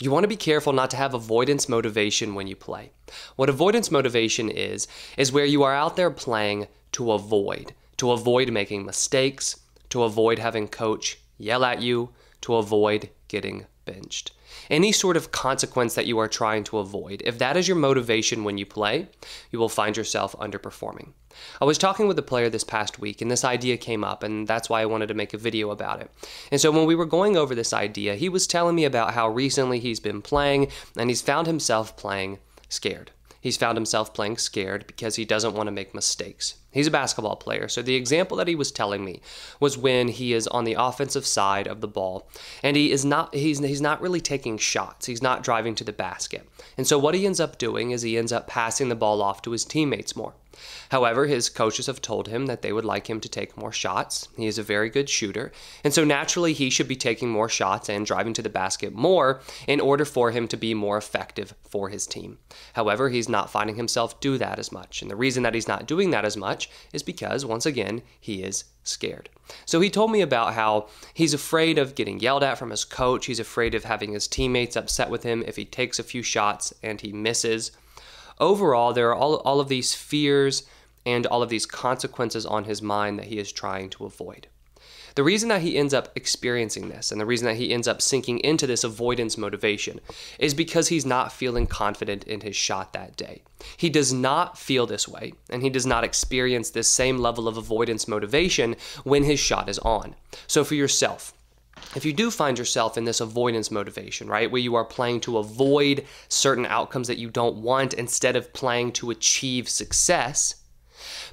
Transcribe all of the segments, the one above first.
You want to be careful not to have avoidance motivation when you play. What avoidance motivation is where you are out there playing to avoid making mistakes, to avoid having coach yell at you, to avoid getting benched. Any sort of consequence that you are trying to avoid, if that is your motivation when you play, you will find yourself underperforming. I was talking with a player this past week, and this idea came up, and that's why I wanted to make a video about it. And so when we were going over this idea, he was telling me about how recently he's been playing, and he's found himself playing scared. He's found himself playing scared because he doesn't want to make mistakes. He's a basketball player, so the example that he was telling me was when he is on the offensive side of the ball, and he's not really taking shots. He's not driving to the basket. And so what he ends up doing is he ends up passing the ball off to his teammates more. However, his coaches have told him that they would like him to take more shots. He is a very good shooter, and so naturally he should be taking more shots and driving to the basket more in order for him to be more effective for his team. However, he's not finding himself do that as much, and the reason that he's not doing that as much is because, once again, he is scared. So he told me about how he's afraid of getting yelled at from his coach. He's afraid of having his teammates upset with him if he takes a few shots and he misses. Overall, there are all of these fears and all of these consequences on his mind that he is trying to avoid. The reason that he ends up experiencing this and the reason that he ends up sinking into this avoidance motivation is because he's not feeling confident in his shot that day. He does not feel this way, and he does not experience this same level of avoidance motivation when his shot is on. So for yourself, if you do find yourself in this avoidance motivation, right, where you are playing to avoid certain outcomes that you don't want instead of playing to achieve success,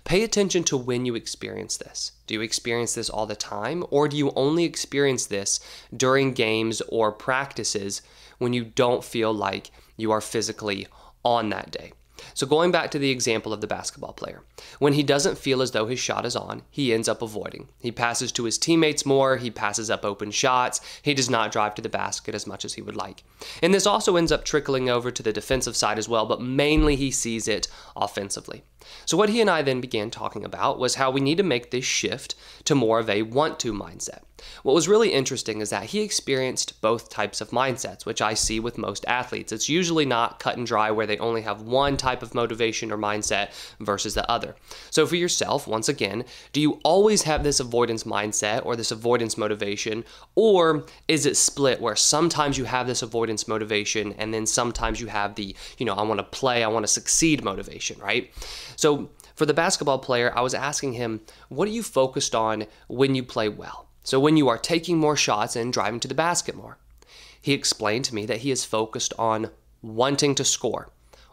pay attention to when you experience this. Do you experience this all the time, or do you only experience this during games or practices when you don't feel like you are physically on that day? So going back to the example of the basketball player, when he doesn't feel as though his shot is on, he ends up avoiding. He passes to his teammates more, he passes up open shots, he does not drive to the basket as much as he would like. And this also ends up trickling over to the defensive side as well, but mainly he sees it offensively. So what he and I then began talking about was how we need to make this shift to more of a want-to mindset. What was really interesting is that he experienced both types of mindsets, which I see with most athletes. It's usually not cut and dry where they only have one type of motivation or mindset versus the other. So for yourself, once again, do you always have this avoidance mindset or this avoidance motivation, or is it split where sometimes you have this avoidance motivation and then sometimes you have the, I want to play, I want to succeed motivation, right? So for the basketball player, I was asking him, what are you focused on when you play well? So when you are taking more shots and driving to the basket more. He explained to me that he is focused on wanting to score,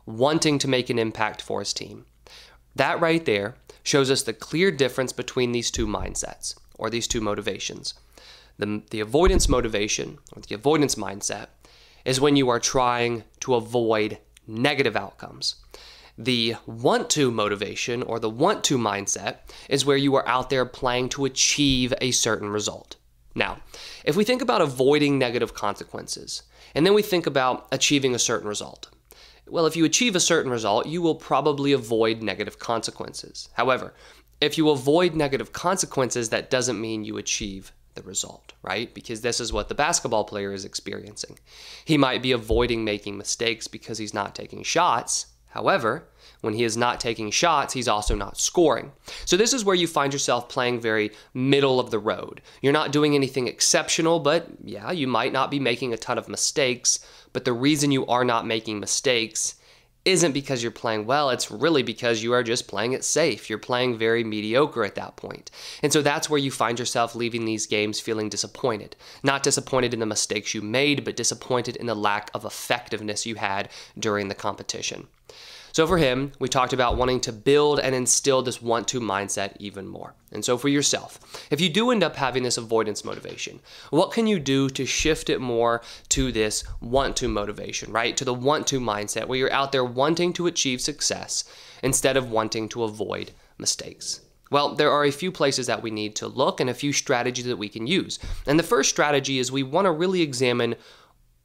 wanting to make an impact for his team. That right there shows us the clear difference between these two mindsets or these two motivations. The avoidance motivation or the avoidance mindset is when you are trying to avoid negative outcomes. The want-to motivation or the want-to mindset is where you are out there playing to achieve a certain result. Now, if we think about avoiding negative consequences, and then we think about achieving a certain result, well, if you achieve a certain result, you will probably avoid negative consequences. However, if you avoid negative consequences, that doesn't mean you achieve the result, right? Because this is what the basketball player is experiencing. He might be avoiding making mistakes because he's not taking shots. However, when he is not taking shots, he's also not scoring. So this is where you find yourself playing very middle of the road. You're not doing anything exceptional, but yeah, you might not be making a ton of mistakes, but the reason you are not making mistakes isn't because you're playing well, it's really because you are just playing it safe. You're playing very mediocre at that point. And so that's where you find yourself leaving these games feeling disappointed. Not disappointed in the mistakes you made, but disappointed in the lack of effectiveness you had during the competition. So for him, we talked about wanting to build and instill this want-to mindset even more. And so for yourself, if you do end up having this avoidance motivation, what can you do to shift it more to this want-to motivation, right? To the want-to mindset where you're out there wanting to achieve success instead of wanting to avoid mistakes. Well, there are a few places that we need to look and a few strategies that we can use. And the first strategy is we want to really examine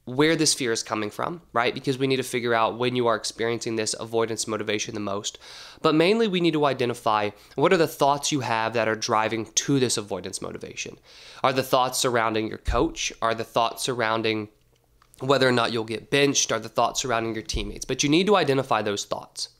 where this fear is coming from, right? Because we need to figure out when you are experiencing this avoidance motivation the most. But mainly we need to identify what are the thoughts you have that are driving to this avoidance motivation. Are the thoughts surrounding your coach? Are the thoughts surrounding whether or not you'll get benched, or the thoughts surrounding your teammates. But you need to identify those thoughts.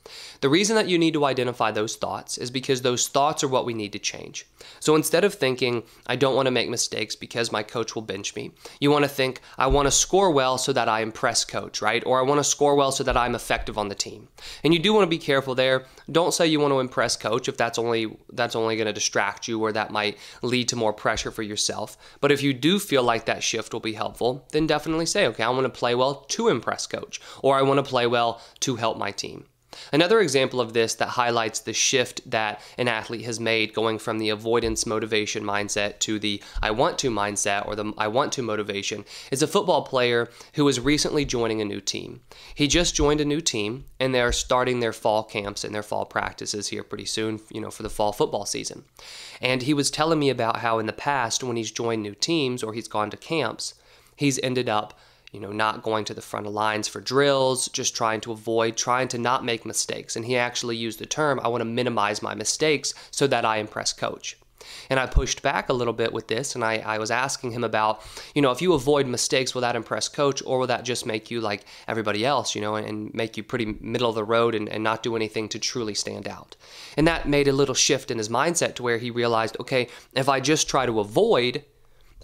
The reason that you need to identify those thoughts is because those thoughts are what we need to change. So instead of thinking, I don't want to make mistakes because my coach will bench me, you want to think, I want to score well so that I impress coach, right? Or I want to score well so that I'm effective on the team. And you do want to be careful there. Don't say you want to impress coach if that's only going to distract you, or that might lead to more pressure for yourself. But if you do feel like that shift will be helpful, then definitely say, okay, I want to play well to impress coach, or I want to play well to help my team. Another example of this that highlights the shift that an athlete has made going from the avoidance motivation mindset to the I want to mindset, or the I want to motivation, is a football player who is recently joining a new team. He just joined a new team, and they're starting their fall camps and their fall practices here pretty soon, for the fall football season. And he was telling me about how in the past, when he's joined new teams or he's gone to camps, he's ended up not going to the front of lines for drills, just trying to not make mistakes. And he actually used the term, I want to minimize my mistakes so that I impress coach. And I pushed back a little bit with this, and I was asking him about, if you avoid mistakes, will that impress coach, or will that just make you like everybody else, and make you pretty middle of the road and not do anything to truly stand out? And that made a little shift in his mindset to where he realized, okay, if I just try to avoid,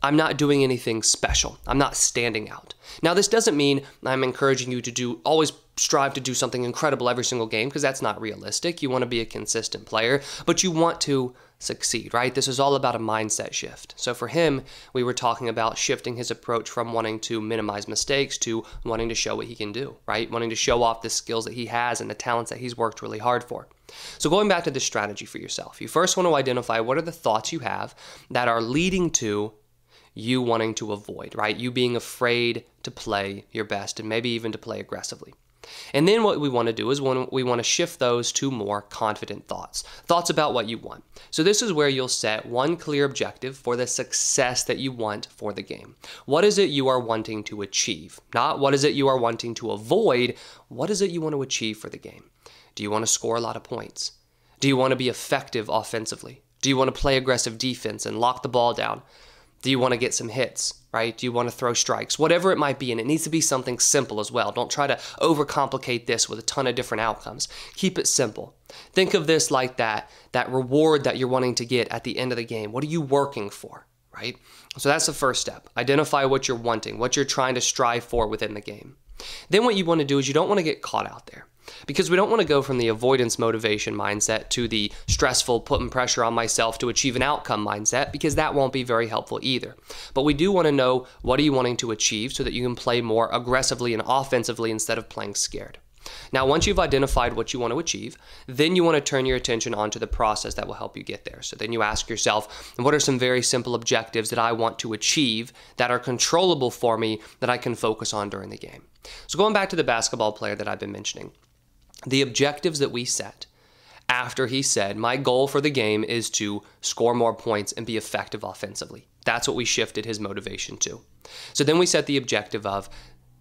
I'm not doing anything special. I'm not standing out. Now, this doesn't mean I'm encouraging you to always strive to do something incredible every single game, because that's not realistic. You want to be a consistent player, but you want to succeed, right? This is all about a mindset shift. So for him, we were talking about shifting his approach from wanting to minimize mistakes to wanting to show what he can do, right? Wanting to show off the skills that he has and the talents that he's worked really hard for. So going back to the strategy for yourself, you first want to identify what are the thoughts you have that are leading to you wanting to avoid, right? You being afraid to play your best and maybe even to play aggressively. And then what we want to do is we want to shift those to more confident thoughts about what you want. So this is where you'll set one clear objective for the success that you want for the game. What is it you are wanting to achieve? Not what is it you are wanting to avoid. What is it you want to achieve for the game? Do you want to score a lot of points? Do you want to be effective offensively? Do you want to play aggressive defense and lock the ball down? Do you want to get some hits, right? Do you want to throw strikes? Whatever it might be, and it needs to be something simple as well. Don't try to overcomplicate this with a ton of different outcomes. Keep it simple. Think of this like that reward that you're wanting to get at the end of the game. What are you working for, right? So that's the first step. Identify what you're wanting, what you're trying to strive for within the game. Then what you want to do is you don't want to get caught out there, because we don't want to go from the avoidance motivation mindset to the stressful putting pressure on myself to achieve an outcome mindset, because that won't be very helpful either. But we do want to know, what are you wanting to achieve so that you can play more aggressively and offensively instead of playing scared. Now, once you've identified what you want to achieve, then you want to turn your attention onto the process that will help you get there. So then you ask yourself, what are some very simple objectives that I want to achieve that are controllable for me that I can focus on during the game? So going back to the basketball player that I've been mentioning, the objectives that we set after he said, my goal for the game is to score more points and be effective offensively. That's what we shifted his motivation to. So then we set the objective of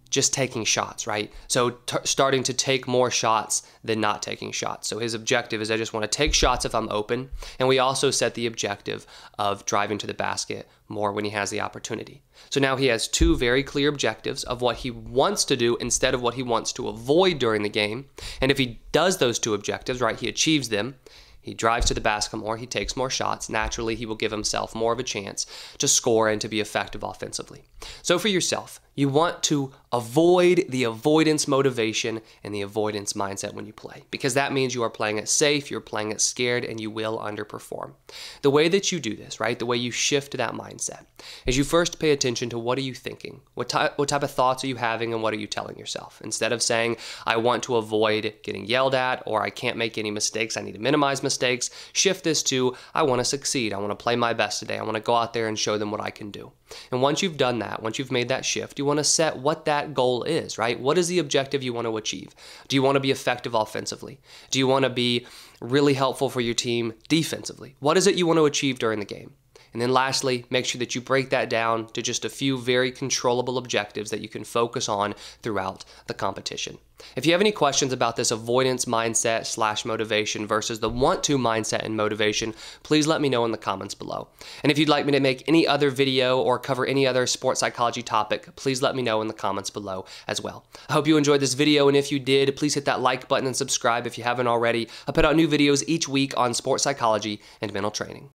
just taking shots, right? So starting to take more shots than not taking shots. So his objective is, I just want to take shots if I'm open. And we also set the objective of driving to the basket more when he has the opportunity. So now he has two very clear objectives of what he wants to do instead of what he wants to avoid during the game. And if he does those two objectives, right, he achieves them, he drives to the basket more, he takes more shots, naturally he will give himself more of a chance to score and to be effective offensively. So for yourself, you want to avoid the avoidance motivation and the avoidance mindset when you play, because that means you are playing it safe, you're playing it scared, and you will underperform. The way that you do this, right, the way you shift that mindset, is you first pay attention to what are you thinking? What type of thoughts are you having, and what are you telling yourself? Instead of saying, I want to avoid getting yelled at, or I can't make any mistakes, I need to minimize mistakes, shift this to, I want to succeed, I want to play my best today, I want to go out there and show them what I can do. And once you've done that, once you've made that shift, you want to set what that goal is, right? What is the objective you want to achieve? Do you want to be effective offensively? Do you want to be really helpful for your team defensively? What is it you want to achieve during the game? And then lastly, make sure that you break that down to just a few very controllable objectives that you can focus on throughout the competition. If you have any questions about this avoidance mindset / motivation versus the want to mindset and motivation, please let me know in the comments below. And if you'd like me to make any other video or cover any other sports psychology topic, please let me know in the comments below as well. I hope you enjoyed this video, and if you did, please hit that like button and subscribe if you haven't already. I put out new videos each week on sports psychology and mental training.